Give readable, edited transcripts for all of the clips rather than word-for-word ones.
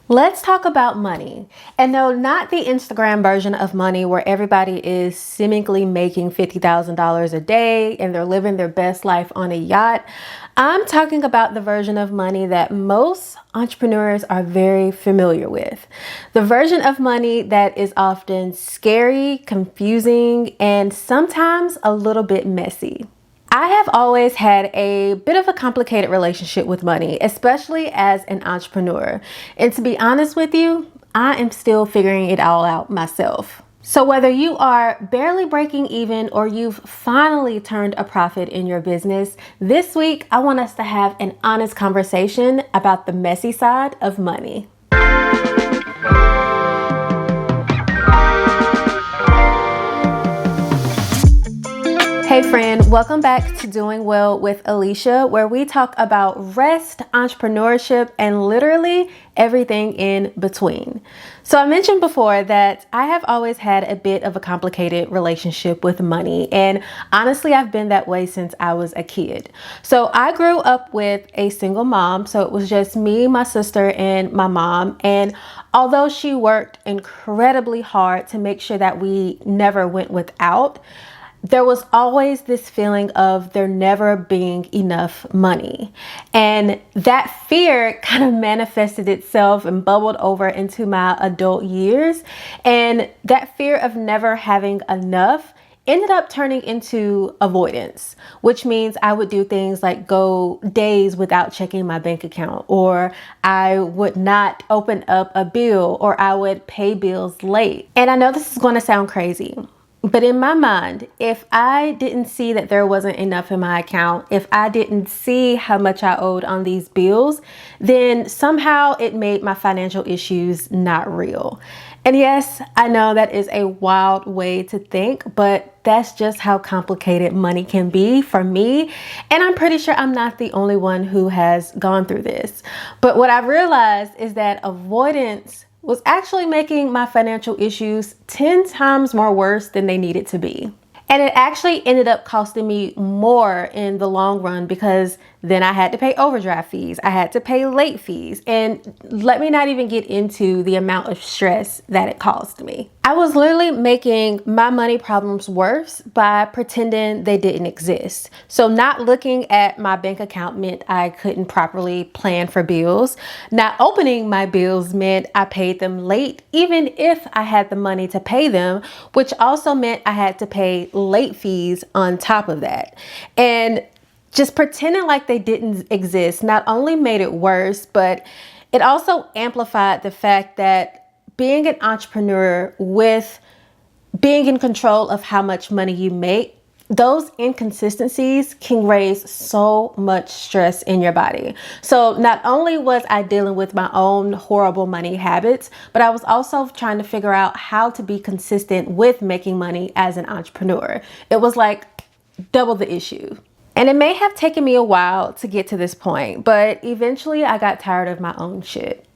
Let's talk about money. And no, not the Instagram version of money where everybody is seemingly making $50,000 a day and they're living their best life on a yacht. I'm talking about the version of money that most entrepreneurs are very familiar with. The version of money that is often scary, confusing, and sometimes a little bit messy. I have always had a bit of a complicated relationship with money, especially as an entrepreneur. And to be honest with you, I am still figuring it all out myself. So whether you are barely breaking even or you've finally turned a profit in your business, this week I want us to have an honest conversation about the messy side of money. Hey friend, welcome back to Doing Well with Alicia, where we talk about rest, entrepreneurship, and literally everything in between. So I mentioned before that I have always had a bit of a complicated relationship with money, and honestly, I've been that way since I was a kid. So I grew up with a single mom, so it was just me, my sister, and my mom, and although she worked incredibly hard to make sure that we never went without, there was always this feeling of there never being enough money. And that fear kind of manifested itself and bubbled over into my adult years. And that fear of never having enough ended up turning into avoidance, which means I would do things like go days without checking my bank account, or I would not open up a bill, or I would pay bills late. And I know this is going to sound crazy, but in my mind, if I didn't see that there wasn't enough in my account, if I didn't see how much I owed on these bills, then somehow it made my financial issues not real. And yes, I know that is a wild way to think, but that's just how complicated money can be for me. And I'm pretty sure I'm not the only one who has gone through this. But what I've realized is that avoidance was actually making my financial issues 10 times more worse than they needed to be. And it actually ended up costing me more in the long run because then I had to pay overdraft fees, I had to pay late fees, and let me not even get into the amount of stress that it caused me. I was literally making my money problems worse by pretending they didn't exist. So not looking at my bank account meant I couldn't properly plan for bills. Not opening my bills meant I paid them late, even if I had the money to pay them, which also meant I had to pay late fees on top of that. And just pretending like they didn't exist not only made it worse, but it also amplified the fact that being an entrepreneur with being in control of how much money you make, those inconsistencies can raise so much stress in your body. So not only was I dealing with my own horrible money habits, but I was also trying to figure out how to be consistent with making money as an entrepreneur. It was like double the issue. And it may have taken me a while to get to this point, but eventually I got tired of my own shit.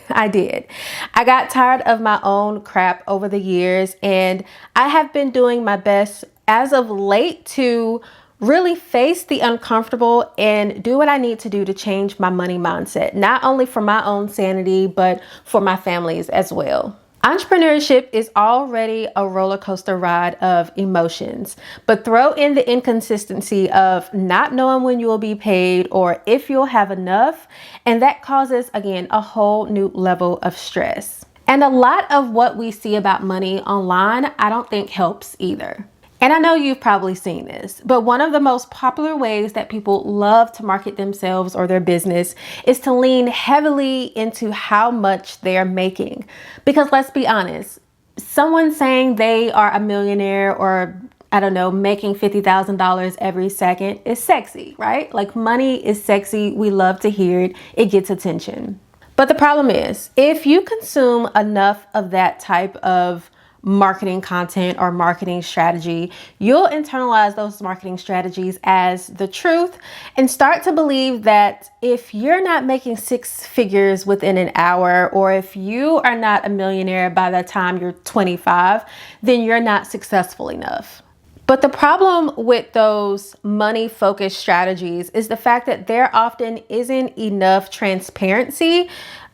I did. I got tired of my own crap over the years, and I have been doing my best as of late to really face the uncomfortable and do what I need to do to change my money mindset, not only for my own sanity, but for my family's as well. Entrepreneurship is already a roller coaster ride of emotions, but throw in the inconsistency of not knowing when you will be paid or if you'll have enough, and that causes, again, a whole new level of stress. And a lot of what we see about money online, I don't think helps either. And I know you've probably seen this, but one of the most popular ways that people love to market themselves or their business is to lean heavily into how much they're making. Because let's be honest, someone saying they are a millionaire or I don't know, making $50,000 every second is sexy, right? Like money is sexy. We love to hear it. It gets attention. But the problem is, if you consume enough of that type of marketing content or marketing strategy, you'll internalize those marketing strategies as the truth and start to believe that if you're not making six figures within an hour, or if you are not a millionaire by the time you're 25, then you're not successful enough. But the problem with those money-focused strategies is the fact that there often isn't enough transparency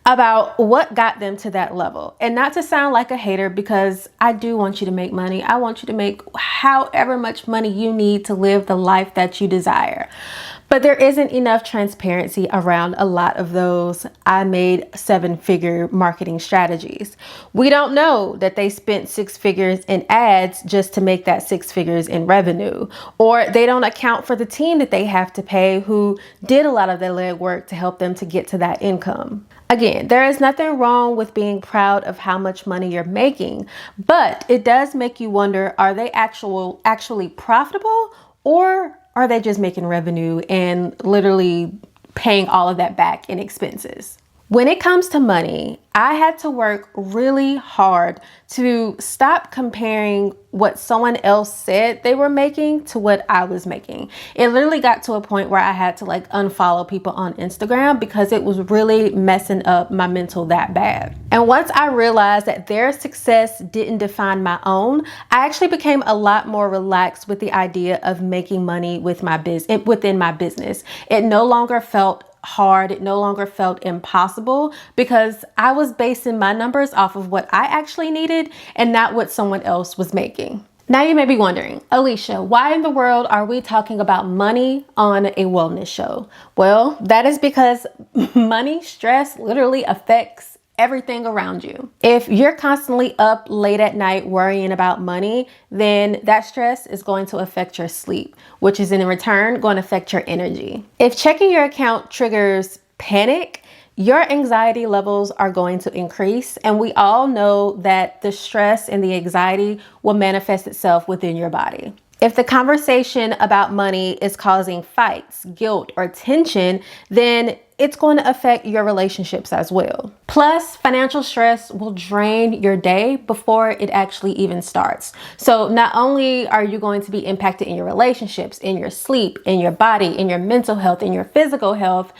about what got them to that level. And not to sound like a hater, because I do want you to make money. I want you to make however much money you need to live the life that you desire. But there isn't enough transparency around a lot of those I made 7-figure marketing strategies. We don't know that they spent 6 figures in ads just to make that 6 figures in revenue, or they don't account for the team that they have to pay who did a lot of their legwork to help them to get to that income. Again, there is nothing wrong with being proud of how much money you're making, but it does make you wonder, are they actually profitable, or are they just making revenue and literally paying all of that back in expenses? When it comes to money, I had to work really hard to stop comparing what someone else said they were making to what I was making. It literally got to a point where I had to unfollow people on Instagram because it was really messing up my mental that bad. And once I realized that their success didn't define my own, I actually became a lot more relaxed with the idea of making money with within my business. It no longer felt hard. It no longer felt impossible because I was basing my numbers off of what I actually needed and not what someone else was making. Now you may be wondering, Alicia, why in the world are we talking about money on a wellness show? Well, that is because money stress literally affects everything around you. If you're constantly up late at night worrying about money, then that stress is going to affect your sleep, which is in return going to affect your energy. If checking your account triggers panic, your anxiety levels are going to increase. And we all know that the stress and the anxiety will manifest itself within your body. If the conversation about money is causing fights, guilt, or tension, then it's going to affect your relationships as well. Plus, financial stress will drain your day before it actually even starts. So not only are you going to be impacted in your relationships, in your sleep, in your body, in your mental health, in your physical health,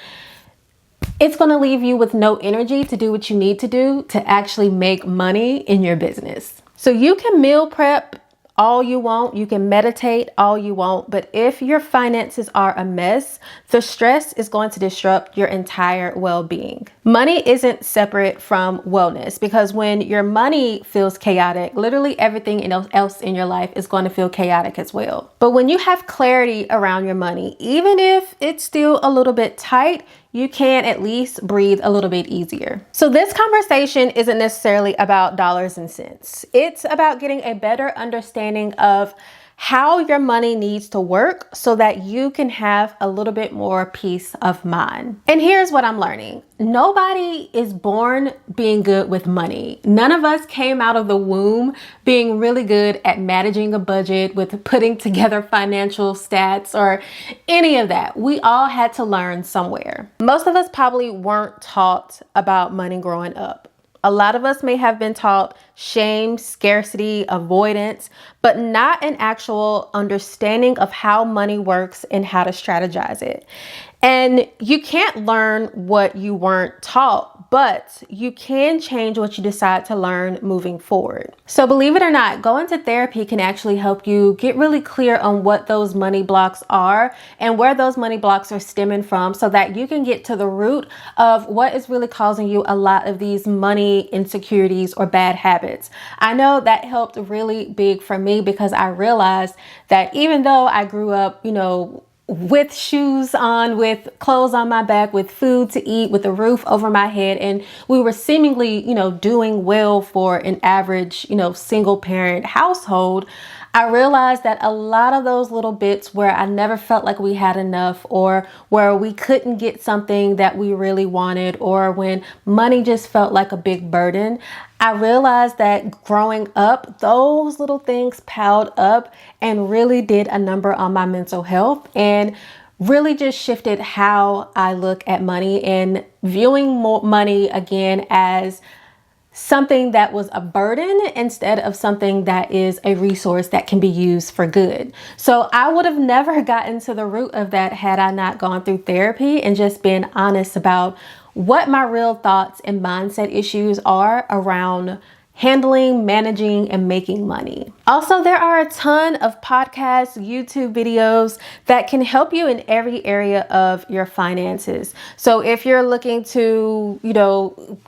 it's going to leave you with no energy to do what you need to do to actually make money in your business. So you can meal prep all you want, you can meditate all you want, but if your finances are a mess, the stress is going to disrupt your entire well-being. Money isn't separate from wellness, because when your money feels chaotic, literally everything else in your life is going to feel chaotic as well. But when you have clarity around your money, even if it's still a little bit tight, you can at least breathe a little bit easier. So this conversation isn't necessarily about dollars and cents. It's about getting a better understanding of how your money needs to work so that you can have a little bit more peace of mind. And here's what I'm learning. Nobody is born being good with money. None of us came out of the womb being really good at managing a budget, with putting together financial stats or any of that. We all had to learn somewhere. Most of us probably weren't taught about money growing up. A lot of us may have been taught shame, scarcity, avoidance, but not an actual understanding of how money works and how to strategize it. And you can't learn what you weren't taught, but you can change what you decide to learn moving forward. So believe it or not, going to therapy can actually help you get really clear on what those money blocks are and where those money blocks are stemming from, so that you can get to the root of what is really causing you a lot of these money insecurities or bad habits. I know that helped really big for me, because I realized that even though I grew up, with shoes on, with clothes on my back, with food to eat, with a roof over my head, and we were seemingly, doing well for an average, single parent household, I realized that a lot of those little bits where I never felt like we had enough, or where we couldn't get something that we really wanted, or when money just felt like a big burden, I realized that growing up, those little things piled up and really did a number on my mental health, and really just shifted how I look at money, and viewing money again as something that was a burden instead of something that is a resource that can be used for good. So I would have never gotten to the root of that had I not gone through therapy and just been honest about what my real thoughts and mindset issues are around handling, managing, and making money. Also, there are a ton of podcasts, YouTube videos that can help you in every area of your finances. So if you're looking to,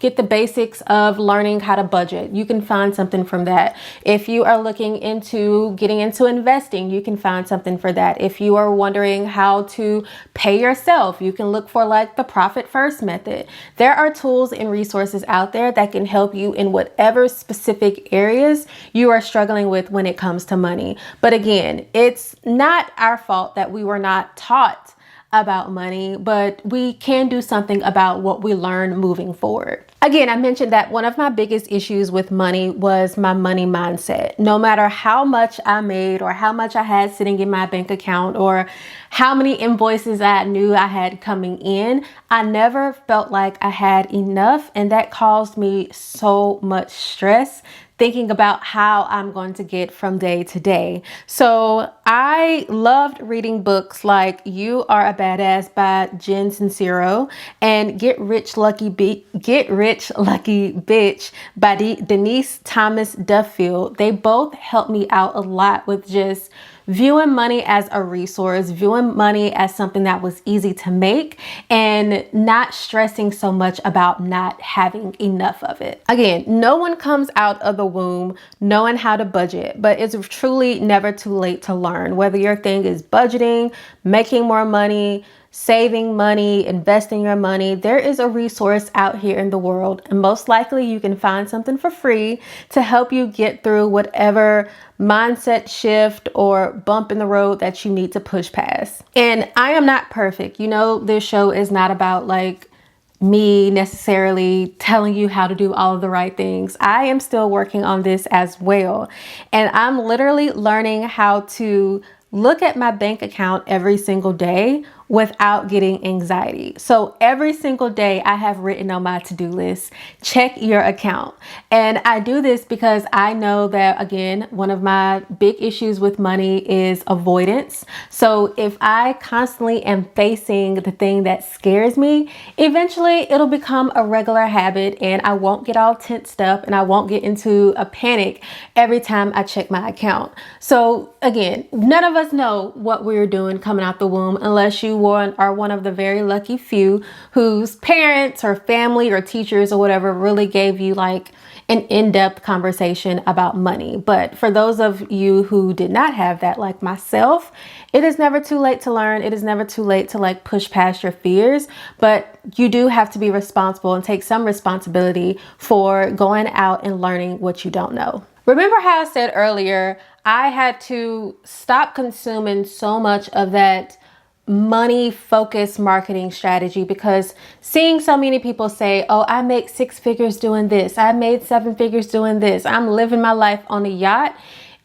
get the basics of learning how to budget, you can find something from that. If you are looking into getting into investing, you can find something for that. If you are wondering how to pay yourself, you can look for like the profit first method. There are tools and resources out there that can help you in whatever specific areas you are struggling with when it comes to money. But again, it's not our fault that we were not taught about money, but we can do something about what we learn moving forward. Again, I mentioned that one of my biggest issues with money was my money mindset. No matter how much I made or how much I had sitting in my bank account or how many invoices I knew I had coming in, I never felt like I had enough, and that caused me so much stress thinking about how I'm going to get from day to day. So I loved reading books like You Are a Badass by Jen Sincero and Get Rich Lucky Bitch by Denise Thomas Duffield. They both helped me out a lot with just viewing money as a resource, viewing money as something that was easy to make, and not stressing so much about not having enough of it. Again, no one comes out of the womb knowing how to budget, but it's truly never too late to learn. Whether your thing is budgeting, making more money, saving money, investing your money, there is a resource out here in the world, and most likely you can find something for free to help you get through whatever mindset shift or bump in the road that you need to push past. And I am not perfect. This show is not about like me necessarily telling you how to do all of the right things. I am still working on this as well. And I'm literally learning how to look at my bank account every single day without getting anxiety. So every single day I have written on my to-do list, check your account. And I do this because I know that, again, one of my big issues with money is avoidance. So if I constantly am facing the thing that scares me, eventually it'll become a regular habit and I won't get all tensed up and I won't get into a panic every time I check my account. So again, none of us know what we're doing coming out the womb unless you are one of the very lucky few whose parents or family or teachers or whatever really gave you like an in-depth conversation about money. But for those of you who did not have that, like myself, it is never too late to learn. It is never too late to like push past your fears, but you do have to be responsible and take some responsibility for going out and learning what you don't know. Remember how I said earlier, I had to stop consuming so much of that money focused marketing strategy because seeing so many people say, oh, I make 6 figures doing this, I made 7 figures doing this, I'm living my life on a yacht,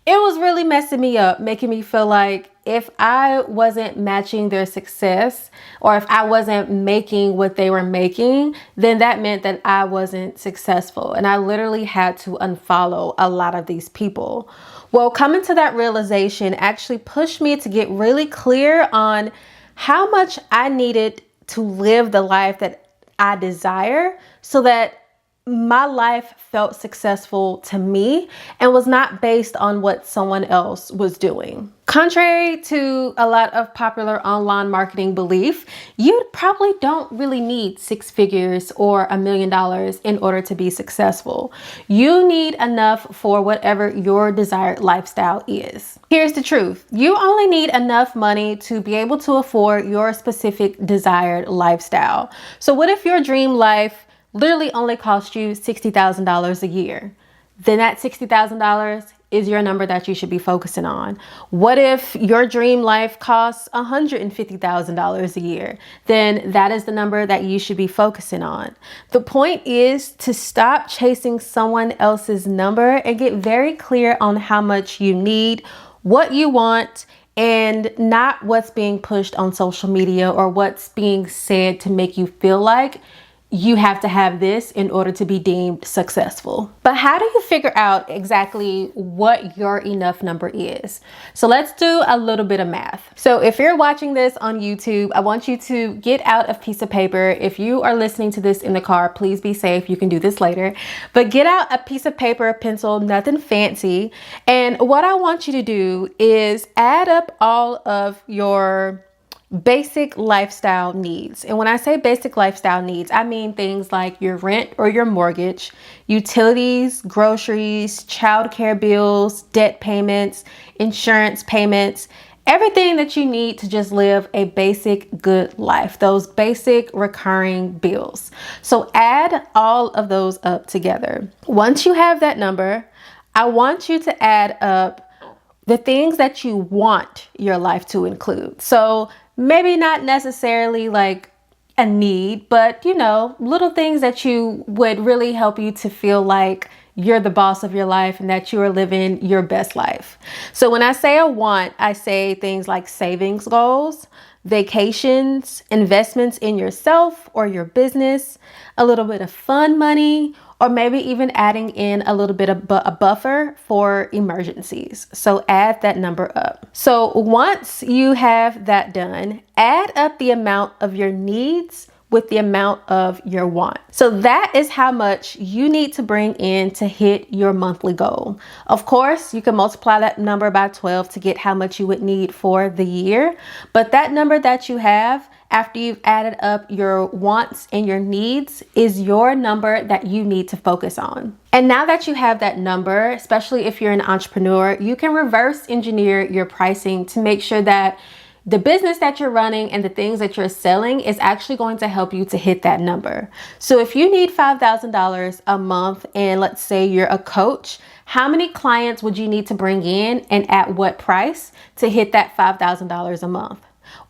it was really messing me up, making me feel like if I wasn't matching their success or if I wasn't making what they were making, then that meant that I wasn't successful. And I literally had to unfollow a lot of these people. Well, coming to that realization actually pushed me to get really clear on how much I needed to live the life that I desire so that my life felt successful to me and was not based on what someone else was doing. Contrary to a lot of popular online marketing belief, you probably don't really need 6 figures or $1 million in order to be successful. You need enough for whatever your desired lifestyle is. Here's the truth. You only need enough money to be able to afford your specific desired lifestyle. So what if your dream life literally only cost you $60,000 a year? Then that $60,000 is your number that you should be focusing on. What if your dream life costs $150,000 a year? Then that is the number that you should be focusing on. The point is to stop chasing someone else's number and get very clear on how much you need, what you want, and not what's being pushed on social media or what's being said to make you feel like you have to have this in order to be deemed successful. But how do you figure out exactly what your enough number is? So let's do a little bit of math. So if you're watching this on YouTube, I want you to get out a piece of paper. If you are listening to this in the car, please be safe. You can do this later. But get out a piece of paper, a pencil, nothing fancy. And what I want you to do is add up all of your basic lifestyle needs. And when I say basic lifestyle needs, I mean things like your rent or your mortgage, utilities, groceries, childcare bills, debt payments, insurance payments, everything that you need to just live a basic good life, those basic recurring bills. So add all of those up together. Once you have that number, I want you to add up the things that you want your life to include. So maybe not necessarily like a need, but little things that you would really help you to feel like you're the boss of your life and that you are living your best life. So when I say a want, I say things like savings goals, vacations, investments in yourself or your business, a little bit of fun money, or maybe even adding in a little bit of a buffer for emergencies. So add that number up. So once you have that done, add up the amount of your needs with the amount of your want. So that is how much you need to bring in to hit your monthly goal. Of course, you can multiply that number by 12 to get how much you would need for the year. But that number that you have after you've added up your wants and your needs is your number that you need to focus on. And now that you have that number, especially if you're an entrepreneur, you can reverse engineer your pricing to make sure that the business that you're running and the things that you're selling is actually going to help you to hit that number. So if you need $5,000 a month and let's say you're a coach, how many clients would you need to bring in and at what price to hit that $5,000 a month?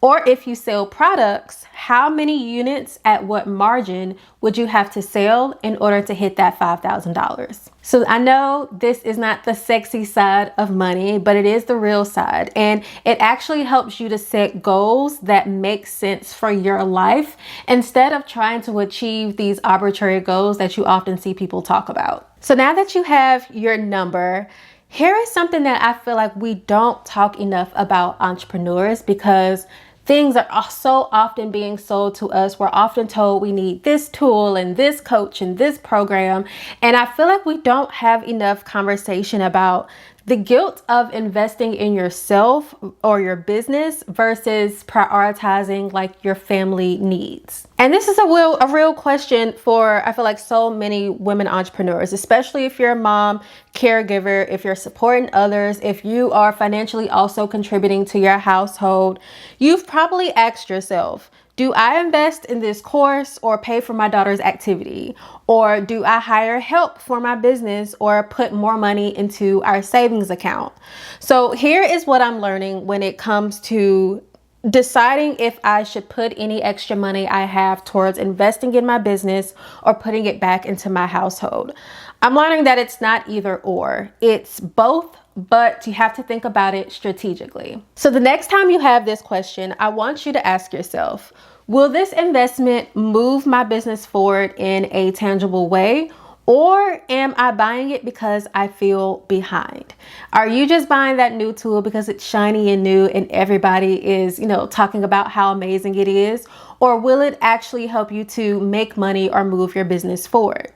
Or if you sell products, how many units at what margin would you have to sell in order to hit that $5,000? So I know this is not the sexy side of money, but it is the real side. And it actually helps you to set goals that make sense for your life instead of trying to achieve these arbitrary goals that you often see people talk about. So now that you have your number, here is something that I feel like we don't talk enough about entrepreneurs because things are so often being sold to us. We're often told we need this tool and this coach and this program. And I feel like we don't have enough conversation about the guilt of investing in yourself or your business versus prioritizing like your family needs. And this is a real question for, I feel like, so many women entrepreneurs, especially if you're a mom, caregiver, if you're supporting others, if you are financially also contributing to your household. You've probably asked yourself, do I invest in this course or pay for my daughter's activity? Or do I hire help for my business or put more money into our savings account? So here is what I'm learning when it comes to deciding if I should put any extra money I have towards investing in my business or putting it back into my household. I'm learning that it's not either or, it's both, but you have to think about it strategically. So the next time you have this question, I want you to ask yourself, will this investment move my business forward in a tangible way? Or am I buying it because I feel behind? Are you just buying that new tool because it's shiny and new and everybody is, talking about how amazing it is? Or will it actually help you to make money or move your business forward?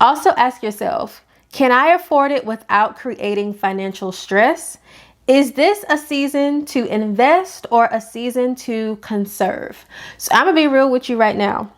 Also ask yourself, can I afford it without creating financial stress? Is this a season to invest or a season to conserve? So I'm gonna be real with you right now.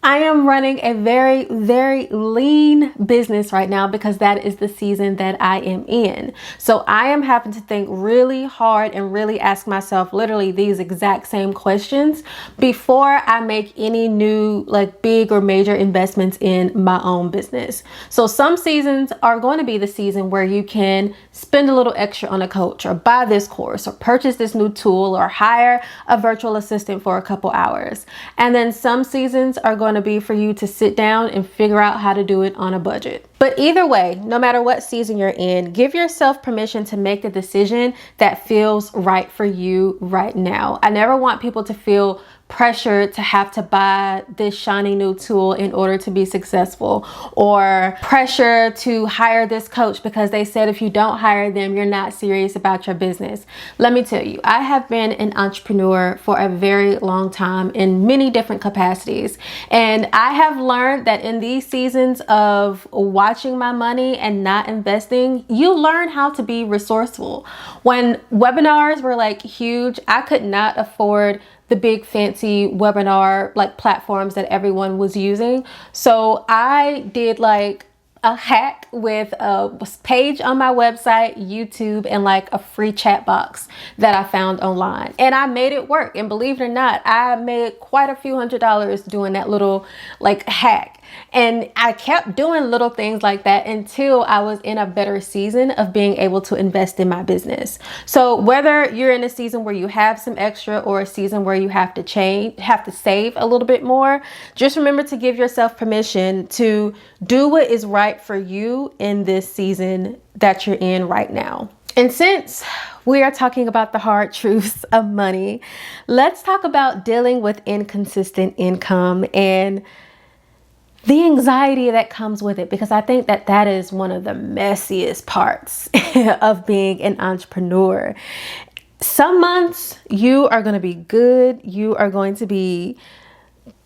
I am running a very, very lean business right now because that is the season that I am in. So I am having to think really hard and really ask myself literally these exact same questions before I make any new big or major investments in my own business. So some seasons are going to be the season where you can spend a little extra on a coach or buy this course or purchase this new tool or hire a virtual assistant for a couple hours. And then some seasons are going to be for you to sit down and figure out how to do it on a budget. But either way, no matter what season you're in, give yourself permission to make the decision that feels right for you right now. I never want people to feel pressured to have to buy this shiny new tool in order to be successful, or pressure to hire this coach because they said if you don't hire them, you're not serious about your business. Let me tell you, I have been an entrepreneur for a very long time in many different capacities. And I have learned that in these seasons of watching my money and not investing, you learn how to be resourceful. When webinars were like huge, I could not afford the big fancy webinar like platforms that everyone was using. So I did like a hack with a page on my website, YouTube, and like a free chat box that I found online. And I made it work. And believe it or not, I made quite a few $100s doing that little like hack. And I kept doing little things like that until I was in a better season of being able to invest in my business. So whether you're in a season where you have some extra or a season where you have to save a little bit more, just remember to give yourself permission to do what is right for you in this season that you're in right now. And since we are talking about the hard truths of money, let's talk about dealing with inconsistent income and the anxiety that comes with it, because I think that that is one of the messiest parts of being an entrepreneur. Some months you are going to be good. You are going to be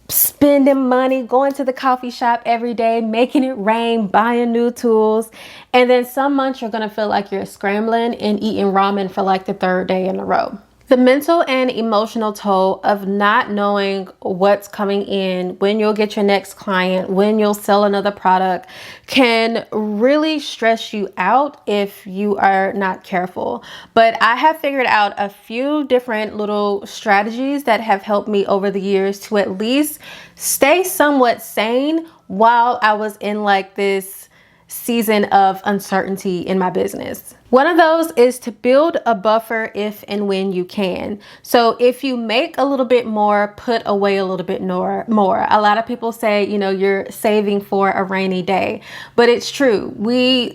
spending money, going to the coffee shop every day, making it rain, buying new tools. And then some months you're going to feel like you're scrambling and eating ramen for like the third day in a row. The mental and emotional toll of not knowing what's coming in, when you'll get your next client, when you'll sell another product, can really stress you out if you are not careful. But I have figured out a few different little strategies that have helped me over the years to at least stay somewhat sane while I was in like this season of uncertainty in my business. One of those is to build a buffer if and when you can. So if you make a little bit more, put away a little bit more. A lot of people say, you're saving for a rainy day, but it's true.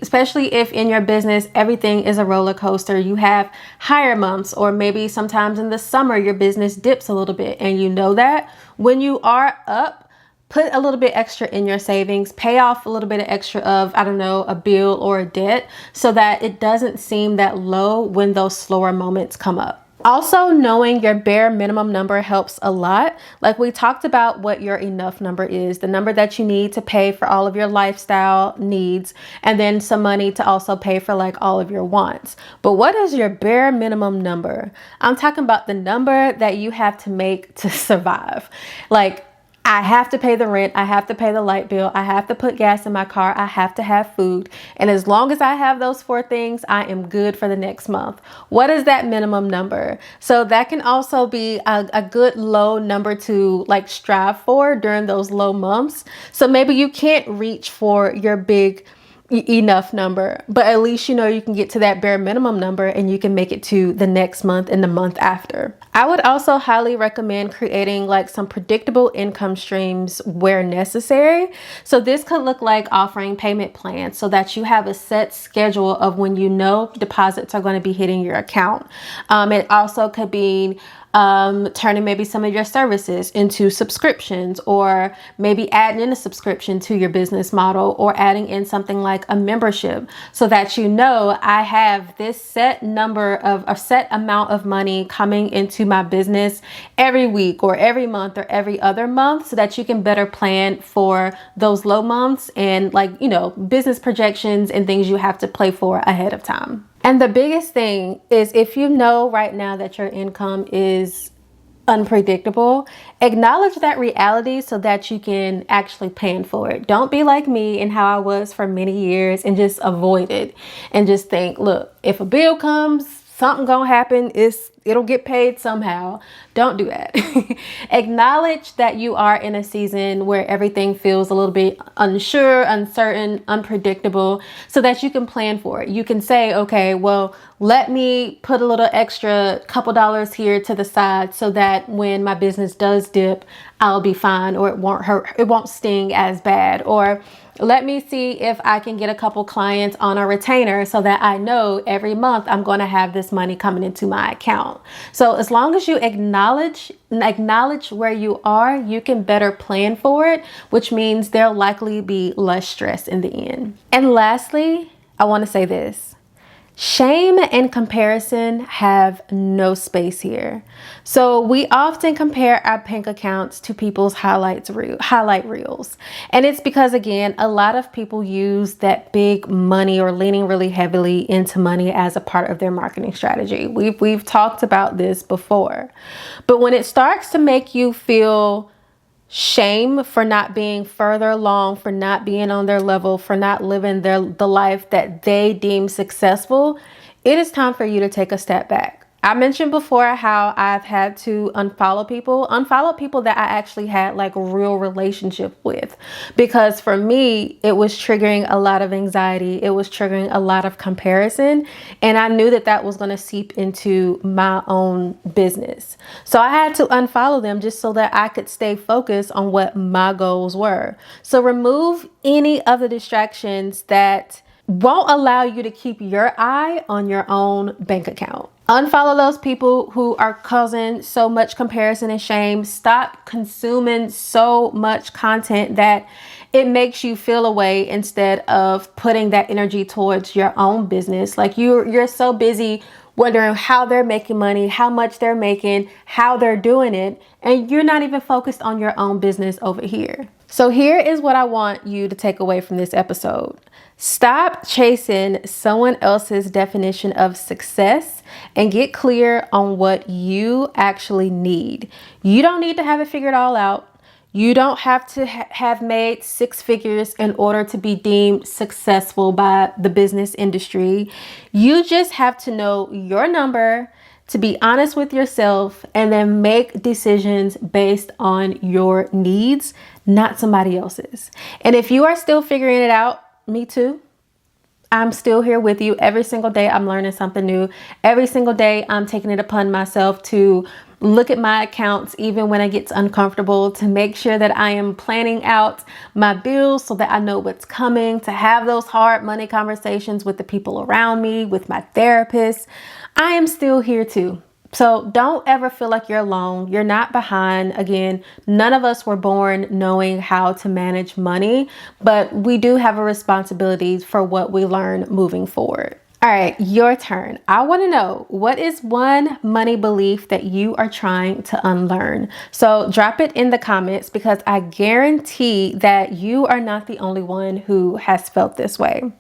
Especially if in your business, everything is a roller coaster, you have higher months, or maybe sometimes in the summer, your business dips a little bit. And you know that when you are up, put a little bit extra in your savings, pay off a little bit of extra of, a bill or a debt, so that it doesn't seem that low when those slower moments come up. Also, knowing your bare minimum number helps a lot. Like we talked about what your enough number is, the number that you need to pay for all of your lifestyle needs, and then some money to also pay for like all of your wants. But what is your bare minimum number? I'm talking about the number that you have to make to survive. Like, I have to pay the rent, I have to pay the light bill, I have to put gas in my car, I have to have food. And as long as I have those 4 things, I am good for the next month. What is that minimum number? So that can also be a good low number to like strive for during those low months. So maybe you can't reach for your big enough number, but at least you can get to that bare minimum number and you can make it to the next month and the month after. I would also highly recommend creating like some predictable income streams where necessary. So this could look like offering payment plans so that you have a set schedule of when deposits are going to be hitting your account. It also could be turning maybe some of your services into subscriptions, or maybe adding in a subscription to your business model, or adding in something like a membership so that I have this set amount of money coming into my business every week or every month or every other month, so that you can better plan for those low months and business projections and things you have to play for ahead of time. And the biggest thing is, if you know right now that your income is unpredictable, acknowledge that reality so that you can actually plan for it. Don't be like me and how I was for many years and just avoid it and just think, look, if a bill comes, something gonna happen, it'll get paid somehow. Don't do that. Acknowledge that you are in a season where everything feels a little bit unsure, uncertain, unpredictable, so that you can plan for it. You can say, okay, well, let me put a little extra couple dollars here to the side so that when my business does dip, I'll be fine, or it won't hurt, it won't sting as bad. Or let me see if I can get a couple clients on a retainer so that I know every month I'm going to have this money coming into my account. So as long as you acknowledge acknowledge where you are, you can better plan for it, which means there'll likely be less stress in the end. And lastly, I want to say this. Shame and comparison have no space here. So we often compare our bank accounts to people's highlight reels. And it's because, again, a lot of people use that big money or leaning really heavily into money as a part of their marketing strategy. We've talked about this before. But when it starts to make you feel shame for not being further along, for not being on their level, for not living the life that they deem successful, it is time for you to take a step back. I mentioned before how I've had to unfollow people that I actually had like a real relationship with, because for me, it was triggering a lot of anxiety. It was triggering a lot of comparison. And I knew that that was going to seep into my own business. So I had to unfollow them just so that I could stay focused on what my goals were. So remove any of the distractions that won't allow you to keep your eye on your own bank account. Unfollow those people who are causing so much comparison and shame. Stop consuming so much content that it makes you feel away instead of putting that energy towards your own business. Like you're so busy wondering how they're making money, how much they're making, how they're doing it, and you're not even focused on your own business over here. So here is what I want you to take away from this episode. Stop chasing someone else's definition of success and get clear on what you actually need. You don't need to have it figured all out. You don't have to have made six figures in order to be deemed successful by the business industry. You just have to know your number, to be honest with yourself, and then make decisions based on your needs, not somebody else's. And if you are still figuring it out, me too. I'm still here with you. Every single day I'm learning something new. Every single day I'm taking it upon myself to look at my accounts even when it gets uncomfortable, to make sure that I am planning out my bills so that I know what's coming, to have those hard money conversations with the people around me, with my therapist. I am still here too. So don't ever feel like you're alone. You're not behind. Again, none of us were born knowing how to manage money, but we do have a responsibility for what we learn moving forward. All right, your turn. I want to know, what is one money belief that you are trying to unlearn? So drop it in the comments, because I guarantee that you are not the only one who has felt this way.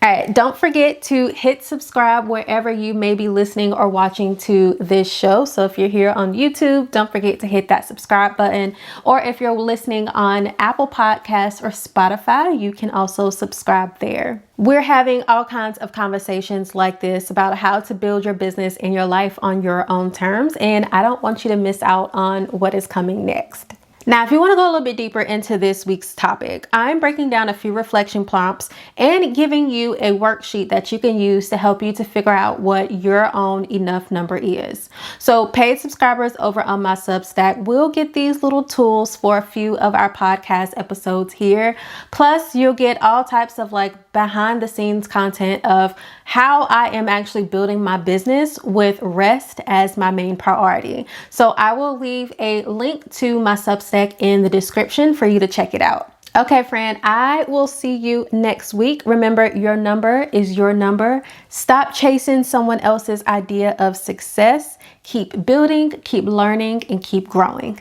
All right, don't forget to hit subscribe wherever you may be listening or watching to this show. So if you're here on YouTube, don't forget to hit that subscribe button. Or if you're listening on Apple Podcasts or Spotify, you can also subscribe there. We're having all kinds of conversations like this about how to build your business and your life on your own terms. And I don't want you to miss out on what is coming next. Now, if you want to go a little bit deeper into this week's topic, I'm breaking down a few reflection prompts and giving you a worksheet that you can use to help you to figure out what your own enough number is. So paid subscribers over on my Substack will get these little tools for a few of our podcast episodes here. Plus, you'll get all types of like behind the scenes content of how I am actually building my business with rest as my main priority. So I will leave a link to my Substack in the description for you to check it out. Okay, friend, I will see you next week. Remember, your number is your number. Stop chasing someone else's idea of success. Keep building, keep learning, and keep growing.